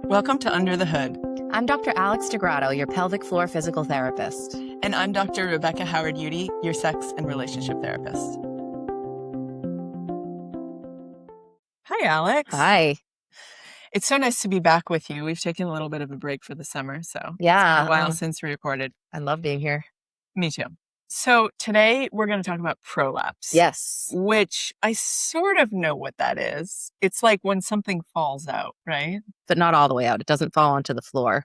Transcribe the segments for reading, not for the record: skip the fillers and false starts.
Welcome to Under the Hood. I'm Dr. Alex DiGrado, your pelvic floor physical therapist. And I'm Dr. Rebecca Howard Eudy, your sex and relationship therapist. Hi, Alex. Hi. It's so nice to be back with you. We've taken a little bit of a break for the summer, so it's been a while since we recorded. I love being here. Me too. So today we're going to talk about prolapse. Yes. Which I sort of know what that is. It's like when something falls out, right? But not all the way out. It doesn't fall onto the floor.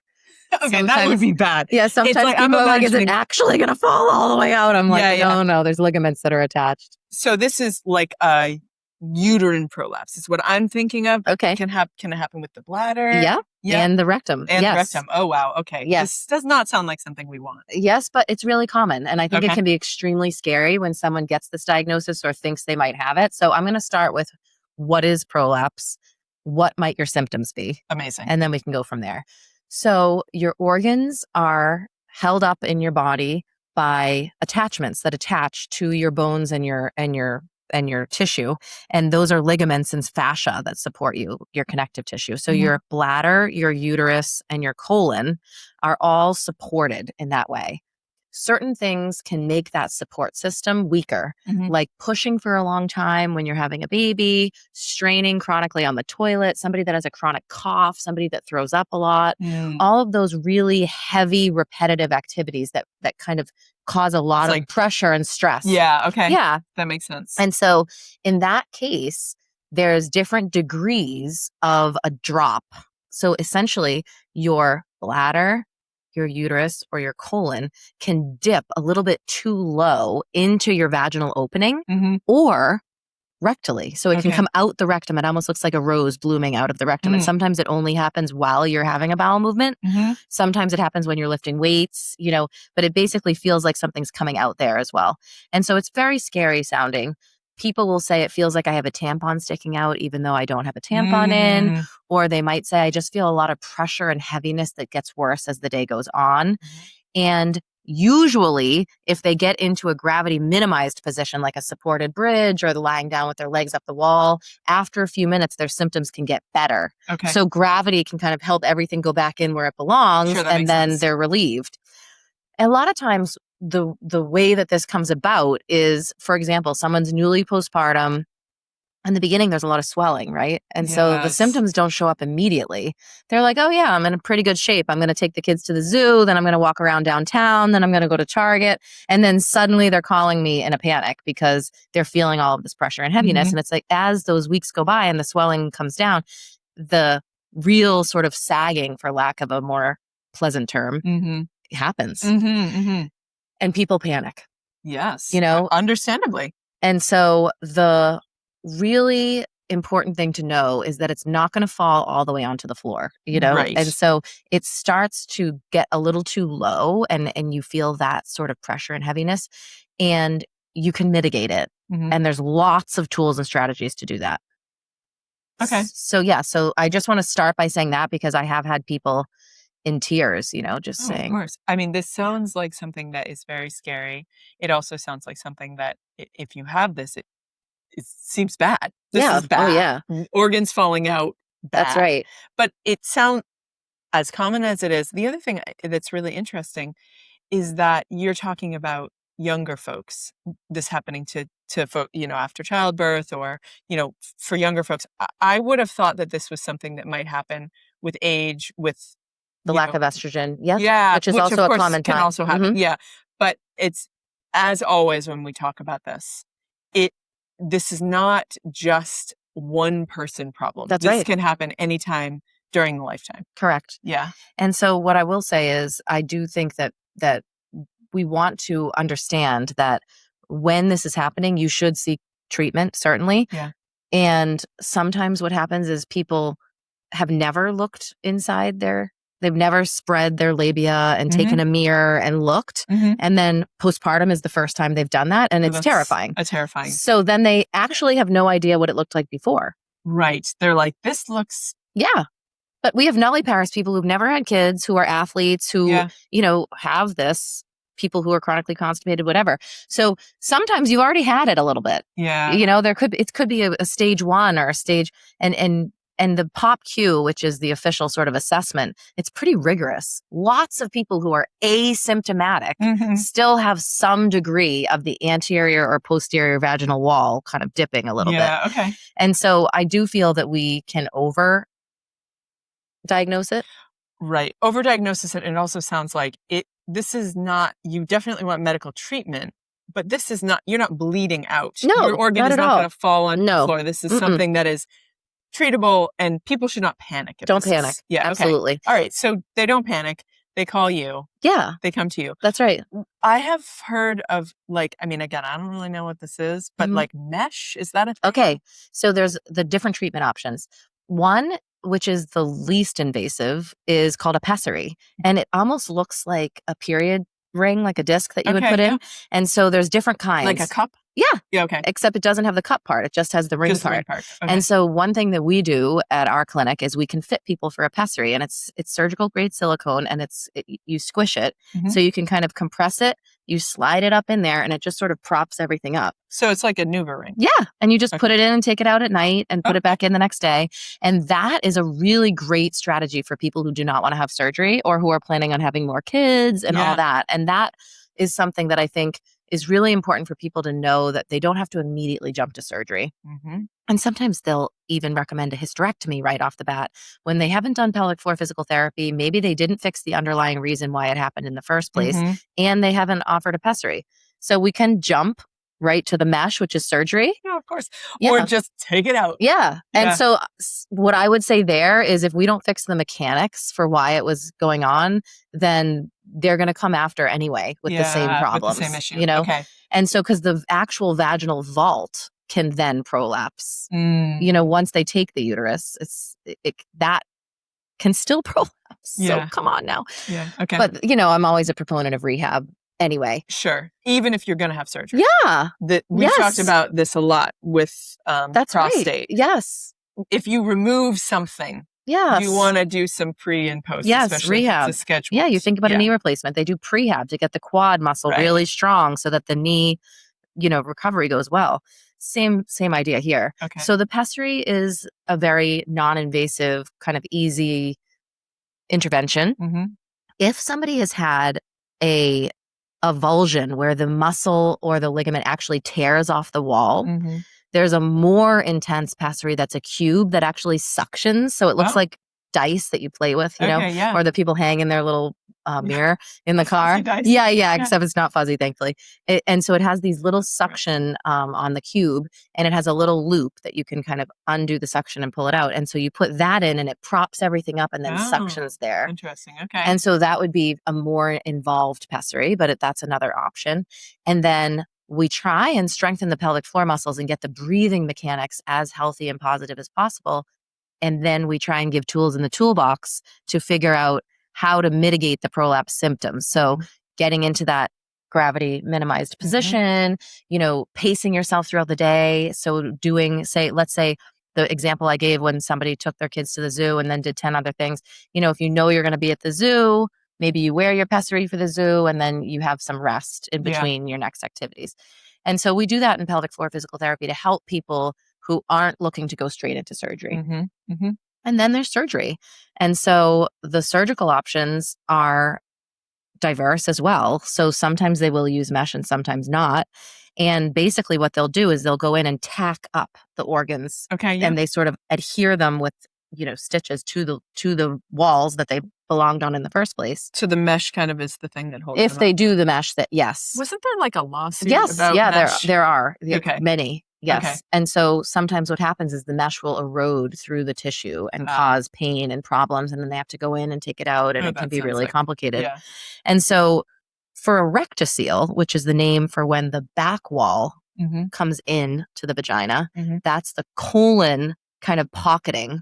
Okay, that would be bad. Yeah, sometimes like, people are like, is it actually going to fall all the way out? I'm like, no, there's ligaments that are attached. So this is like a uterine prolapse. It's what I'm thinking of. Okay. Can it happen with the bladder? Yeah. And the rectum. And the yes. rectum. Oh, wow. Okay. Yes. This does not sound like something we want. Yes, but it's really common. And I think it can be extremely scary when someone gets this diagnosis or thinks they might have it. So I'm going to start with what is prolapse? What might your symptoms be? Amazing. And then we can go from there. So your organs are held up in your body by attachments that attach to your bones and your tissue. And those are ligaments and fascia that support your connective tissue. So your bladder, your uterus, and your colon are all supported in that way. Certain things can make that support system weaker, like pushing for a long time when you're having a baby, straining chronically on the toilet, somebody that has a chronic cough, somebody that throws up a lot, all of those really heavy, repetitive activities that kind of cause a lot of pressure and stress. Yeah, okay. Yeah. That makes sense. And so in that case, there's different degrees of a drop. So essentially, your bladder, your uterus, or your colon can dip a little bit too low into your vaginal opening or rectally. So it can come out the rectum. It almost looks like a rose blooming out of the rectum. And sometimes it only happens while you're having a bowel movement. Sometimes it happens when you're lifting weights, but it basically feels like something's coming out there as well. And so it's very scary sounding. People will say it feels like I have a tampon sticking out, even though I don't have a tampon in. Or they might say, I just feel a lot of pressure and heaviness that gets worse as the day goes on. And usually, if they get into a gravity minimized position, like a supported bridge or lying down with their legs up the wall, after a few minutes, their symptoms can get better. Okay. So gravity can kind of help everything go back in where it belongs, and then they're relieved. A lot of times, the way that this comes about is, for example, someone's newly postpartum. In the beginning, there's a lot of swelling, right? And so the symptoms don't show up immediately. They're like, oh yeah, I'm in a pretty good shape. I'm going to take the kids to the zoo. Then I'm going to walk around downtown. Then I'm going to go to Target. And then suddenly they're calling me in a panic because they're feeling all of this pressure and heaviness. And it's like, as those weeks go by and the swelling comes down, the real sort of sagging, for lack of a more pleasant term, happens. And people panic. Yes. Understandably. And so the really important thing to know is that it's not going to fall all the way onto the floor, Right. And so it starts to get a little too low and you feel that sort of pressure and heaviness, and you can mitigate it. And there's lots of tools and strategies to do that. Okay. So I just want to start by saying that because I have had people in tears, just saying. Of course. I mean, this sounds like something that is very scary. It also sounds like something that if you have this, it seems bad. This is bad. Oh, yeah. Organs falling out. Bad. That's right. But it sounds as common as it is. The other thing that's really interesting is that you're talking about younger folks, this happening to folk, after childbirth or, for younger folks. I would have thought that this was something that might happen with age, with the lack of estrogen. Yeah. Which is also a common time. Can also happen. Yeah. But it's, as always, when we talk about this, this is not just one person problem. That's right. This can happen anytime during the lifetime. Correct. Yeah. And so what I will say is I do think that we want to understand that when this is happening, you should seek treatment, certainly. Yeah. And sometimes what happens is people have never looked inside they've never spread their labia and taken a mirror and looked. And then postpartum is the first time they've done that. And it's terrifying. Terrifying. So then they actually have no idea what it looked like before. Right. They're like, this looks. Yeah. But we have nulliparous people who've never had kids, who are athletes, who, have this, people who are chronically constipated, whatever. So sometimes you've already had it a little bit. Yeah. It could be a stage one or a stage, and And the POPQ, which is the official sort of assessment, it's pretty rigorous. Lots of people who are asymptomatic still have some degree of the anterior or posterior vaginal wall kind of dipping a little bit. Yeah, okay. And so I do feel that we can over-diagnose it. Right. Overdiagnosis, and it also sounds like this is not, you definitely want medical treatment, but this is not, you're not bleeding out. No, your organ not is at not all. going to fall on No. the floor. This is something that is treatable, and people should not panic. Don't panic. Yeah, absolutely. Okay. All right. So they don't panic. They call you. Yeah. They come to you. That's right. I have heard of, like, I mean, again, I don't really know what this is, but like mesh, is that a thing? Okay. So there's the different treatment options. One, which is the least invasive, is called a pessary. And it almost looks like a period ring, like a disc that you would put in. And so there's different kinds. Like a cup? Yeah. Yeah, okay. Except it doesn't have the cup part. It just has the ring Just the part. ring part. Okay. And so one thing that we do at our clinic is we can fit people for a pessary, and it's surgical grade silicone, and you squish it. So you can kind of compress it, you slide it up in there, and it just sort of props everything up. So it's like a Nuva ring. Yeah. And you just put it in and take it out at night and put it back in the next day. And that is a really great strategy for people who do not want to have surgery or who are planning on having more kids and all that. And that is something that I think is really important for people to know, that they don't have to immediately jump to surgery. And sometimes they'll even recommend a hysterectomy right off the bat when they haven't done pelvic floor physical therapy. Maybe they didn't fix the underlying reason why it happened in the first place, and they haven't offered a pessary. So we can jump right to the mesh, which is surgery. Yeah, of course. Yeah. Or just take it out. Yeah. And so what I would say there is, if we don't fix the mechanics for why it was going on, then they're going to come after anyway with the same problems. With the same issue. You know? Okay. And so, because the actual vaginal vault can then prolapse, you know, once they take the uterus, that can still prolapse. So come on now. Yeah. Okay. But, you know, I'm always a proponent of rehab anyway. Sure. Even if you're going to have surgery. Yeah. We've talked about this a lot with That's prostate. Right. Yes. If you remove something, you want to do some pre and post, especially rehab. If it's a schedule. Yeah, you think about a knee replacement. They do prehab to get the quad muscle really strong so that the knee, you know, recovery goes well. Same idea here. Okay. So the pessary is a very non-invasive, kind of easy intervention. If somebody has had a avulsion where the muscle or the ligament actually tears off the wall, there's a more intense pessary that's a cube that actually suctions. So it looks like dice that you play with, you know, or that people hang in their little mirror in the car. Yeah, except it's not fuzzy, thankfully. And so it has these little suction on the cube, and it has a little loop that you can kind of undo the suction and pull it out. And so you put that in, and it props everything up and then suctions there. Interesting. Okay. And so that would be a more involved pessary, but that's another option. And then we try and strengthen the pelvic floor muscles and get the breathing mechanics as healthy and positive as possible. And then we try and give tools in the toolbox to figure out how to mitigate the prolapse symptoms. So getting into that gravity minimized position, you know, pacing yourself throughout the day. So doing, let's say the example I gave when somebody took their kids to the zoo and then did 10 other things, you know, if you know you're going to be at the zoo, maybe you wear your pessary for the zoo, and then you have some rest in between your next activities. And so we do that in pelvic floor physical therapy to help people who aren't looking to go straight into surgery. And then there's surgery. And so the surgical options are diverse as well. So sometimes they will use mesh and sometimes not. And basically what they'll do is they'll go in and tack up the organs. And they sort of adhere them with, you know, stitches to the walls that they belonged on in the first place. So the mesh kind of is the thing that holds if them they up. do the mesh, that Wasn't there like a lawsuit about mesh? there are many. Yes. Okay. And so sometimes what happens is the mesh will erode through the tissue and cause pain and problems, and then they have to go in and take it out, and it can be really complicated. And so for a rectocele, which is the name for when the back wall comes in to the vagina, that's the colon kind of pocketing.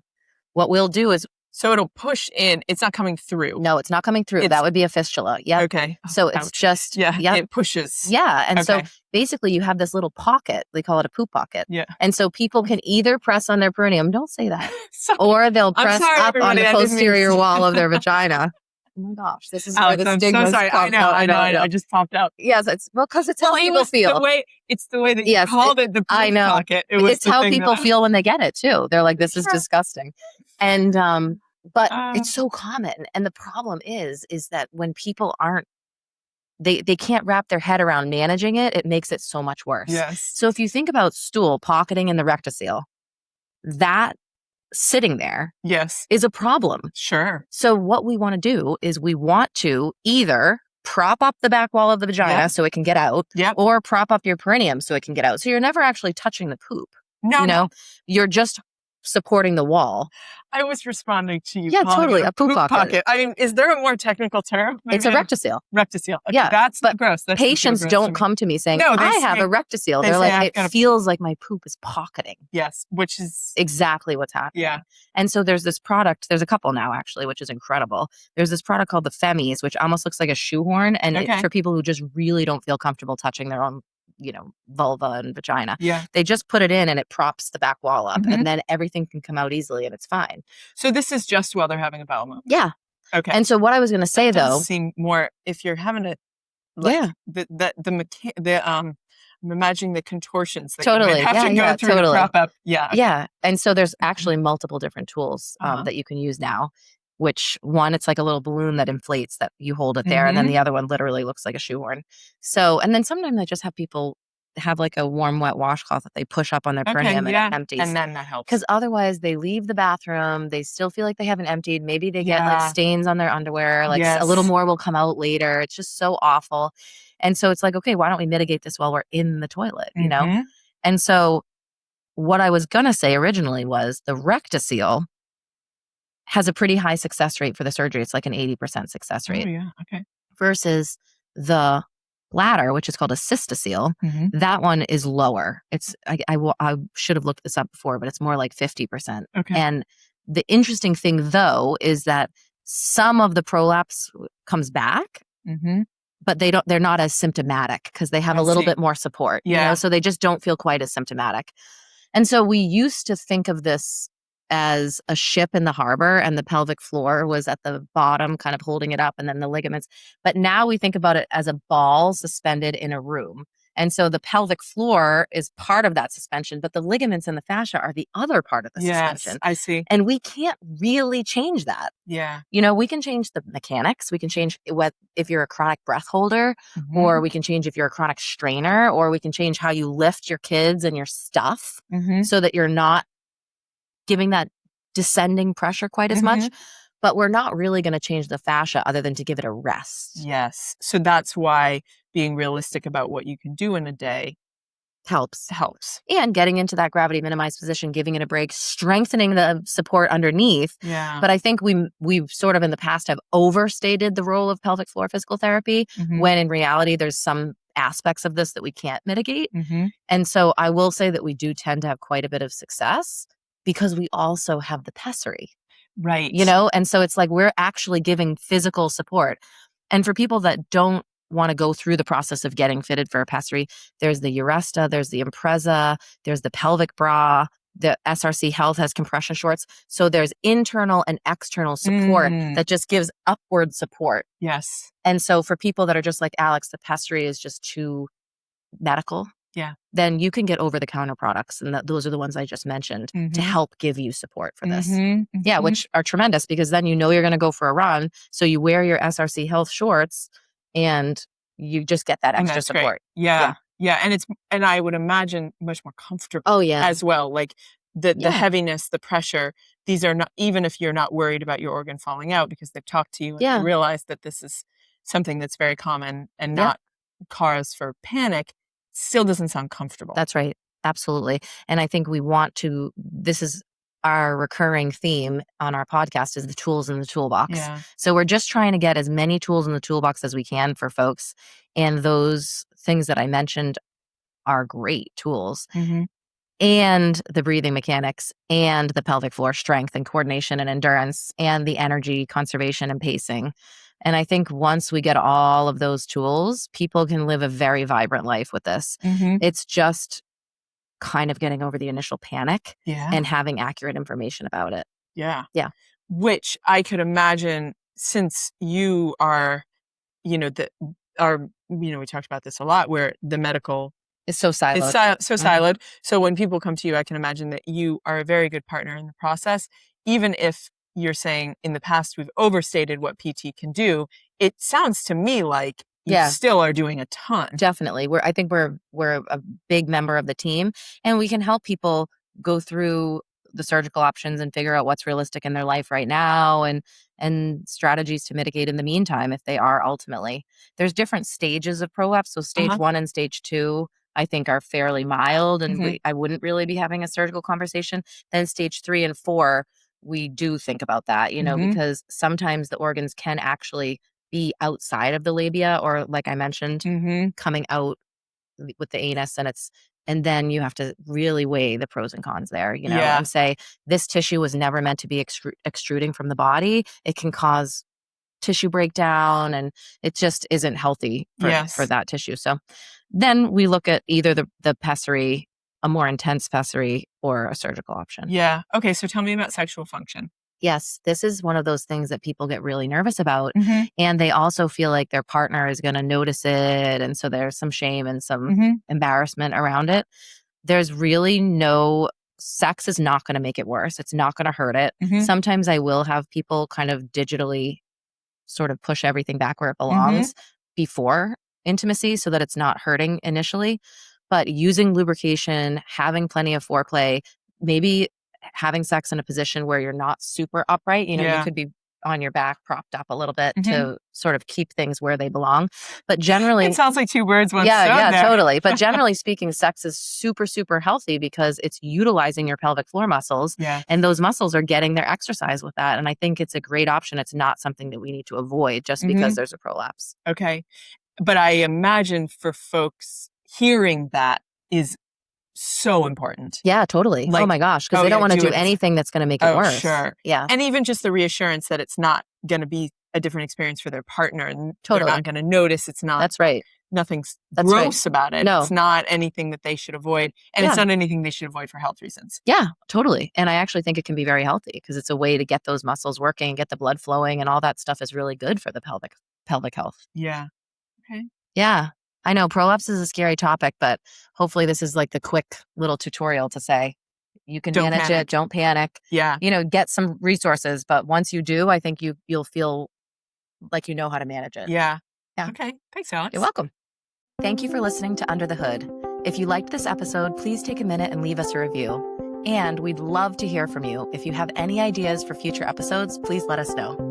What we'll do is, so it'll push in. It's not coming through. No, it's not coming through. That would be a fistula. Yeah. Okay. So it's just, it pushes. Yeah. And so basically you have this little pocket. They call it a poop pocket. Yeah. And so people can either press on their perineum, don't say that, or they'll press up on the posterior wall of their vagina. Oh my gosh, this is where Alex, the I'm so stigma's sorry. I come. know, I know. I just popped out. Yes, it's because it's how It people was feel. it's the way that you Yes, called it the I poop know. pocket. It was It's how people that feel when they get it too. They're like, this is disgusting. And but it's so common. And the problem is that when people aren't, they can't wrap their head around managing it, it makes it so much worse. Yes. So if you think about stool pocketing in the rectocele, that sitting there Yes. is a problem. Sure. So what we want to do is we want to either prop up the back wall of the vagina so it can get out, or prop up your perineum so it can get out. So you're never actually touching the poop. No. You're just supporting the wall. I was responding to you. Yeah, totally. A poop pocket. I mean, is there a more technical term? It's a rectocele. Rectocele. Okay, Yeah, that's but gross. That's patients don't come to me saying, I have a rectocele. They're like, it feels like my poop is pocketing. Yes, which is exactly what's happening. Yeah. And so there's this product, there's a couple now actually, which is incredible. There's this product called the Femis, which almost looks like a shoehorn. And it's for people who just really don't feel comfortable touching their own, vulva and vagina. Yeah. They just put it in and it props the back wall up and then everything can come out easily and it's fine. So this is just while they're having a bowel movement? Yeah. Okay. And so what I was going to say though. Seem more, if you're having I'm imagining the contortions that you might have to go through to prop up. Yeah. Yeah. And so there's actually multiple different tools that you can use now, which one, it's like a little balloon that inflates that you hold it there. And then the other one literally looks like a shoehorn. So, and then sometimes I just have people have like a warm, wet washcloth that they push up on their perineum and it empties. And then that helps. Because otherwise they leave the bathroom, they still feel like they haven't emptied. Maybe they get like stains on their underwear, like a little more will come out later. It's just so awful. And so it's like, okay, why don't we mitigate this while we're in the toilet, And so what I was going to say originally was the rectocele has a pretty high success rate for the surgery. It's like an 80% success rate. Oh, yeah. Okay. Versus the bladder, which is called a cystocele, that one is lower. It's I should have looked this up before, but it's more like 50%. Okay. And the interesting thing though is that some of the prolapse comes back, but they're not as symptomatic because they have a little bit more support. So they just don't feel quite as symptomatic. And so we used to think of this as a ship in the harbor and the pelvic floor was at the bottom kind of holding it up and then the ligaments. But now we think about it as a ball suspended in a room. And so the pelvic floor is part of that suspension, but the ligaments and the fascia are the other part of the suspension. I see. And we can't really change that. Yeah. We can change the mechanics. We can change if you're a chronic breath holder, or we can change if you're a chronic strainer, or we can change how you lift your kids and your stuff so that you're not giving that descending pressure quite as much. But we're not really going to change the fascia other than to give it a rest. Yes. So that's why being realistic about what you can do in a day helps. And getting into that gravity minimized position, giving it a break, strengthening the support underneath. Yeah. But I think we've sort of in the past have overstated the role of pelvic floor physical therapy when in reality there's some aspects of this that we can't mitigate. And so I will say that we do tend to have quite a bit of success because we also have the pessary. Right. And so it's like we're actually giving physical support. And for people that don't want to go through the process of getting fitted for a pessary, there's the Uresta, there's the Impreza, there's the pelvic bra, the SRC Health has compression shorts. So there's internal and external support that just gives upward support. Yes. And so for people that are just like, Alex, the pessary is just too medical. Yeah. Then you can get over-the-counter products, and those are the ones I just mentioned to help give you support for this. Yeah, which are tremendous because then you're going to go for a run. So you wear your SRC Health shorts, and you just get that extra support. Yeah. And I would imagine much more comfortable. Oh yeah, as well. Like the heaviness, the pressure. These are not, even if you're not worried about your organ falling out because they've talked to you and you realize that this is something that's very common and not cause for panic. Still doesn't sound comfortable. That's right. Absolutely. And I think this is our recurring theme on our podcast is the tools in the toolbox. Yeah. So we're just trying to get as many tools in the toolbox as we can for folks. And those things that I mentioned are great tools. And the breathing mechanics and the pelvic floor strength and coordination and endurance and the energy conservation and pacing. And I think once we get all of those tools, people can live a very vibrant life with this. It's just kind of getting over the initial panic and having accurate information about it. Yeah. Yeah. Which I could imagine since you are, you know, we talked about this a lot, where the medical It's so siloed. is so siloed. So when people come to you, I can imagine that you are a very good partner in the process. Even if you're saying in the past we've overstated what PT can do, it sounds to me like you still are doing a ton. Definitely. I think we're a big member of the team, and we can help people go through the surgical options and figure out what's realistic in their life right now, and strategies to mitigate in the meantime if they are ultimately. There's different stages of prolapse. So stage 1 and stage 2, I think, are fairly mild, and I wouldn't really be having a surgical conversation. Then stage 3 and 4, we do think about that, because sometimes the organs can actually be outside of the labia, or like I mentioned, coming out with the anus, and then you have to really weigh the pros and cons there, and say, this tissue was never meant to be extruding from the body. It can cause tissue breakdown, and it just isn't healthy for that tissue. So then we look at either the pessary, a more intense pessary, or a surgical option. Yeah. Okay. So tell me about sexual function. Yes, this is one of those things that people get really nervous about. And they also feel like their partner is going to notice it. And so there's some shame and some embarrassment around it. There's really sex is not going to make it worse. It's not going to hurt it. Sometimes I will have people kind of digitally sort of push everything back where it belongs before intimacy so that it's not hurting initially. But using lubrication, having plenty of foreplay, maybe having sex in a position where you're not super upright, you could be on your back, propped up a little bit to sort of keep things where they belong. But generally, it sounds like two words, one stone. Yeah, totally. But generally speaking, sex is super, super healthy because it's utilizing your pelvic floor muscles, and those muscles are getting their exercise with that. And I think it's a great option. It's not something that we need to avoid just because there's a prolapse. Okay. But I imagine for folks, hearing that is so important. Yeah, totally. Oh my gosh, because they don't want to do anything that's going to make it worse. Sure. Yeah. And even just the reassurance that it's not going to be a different experience for their partner, and they're not going to notice. It's not. That's right. Nothing's gross about it. No. It's not anything that they should avoid. And it's not anything they should avoid for health reasons. Yeah, totally. And I actually think it can be very healthy because it's a way to get those muscles working, get the blood flowing, and all that stuff is really good for the pelvic health. Yeah. Okay. Yeah. I know prolapse is a scary topic, but hopefully this is like the quick little tutorial to say you can manage it. Don't panic. Yeah. Get some resources. But once you do, I think you'll feel like you know how to manage it. Yeah. Yeah. Okay. Thanks, Alex. You're welcome. Thank you for listening to Under the Hood. If you liked this episode, please take a minute and leave us a review. And we'd love to hear from you. If you have any ideas for future episodes, please let us know.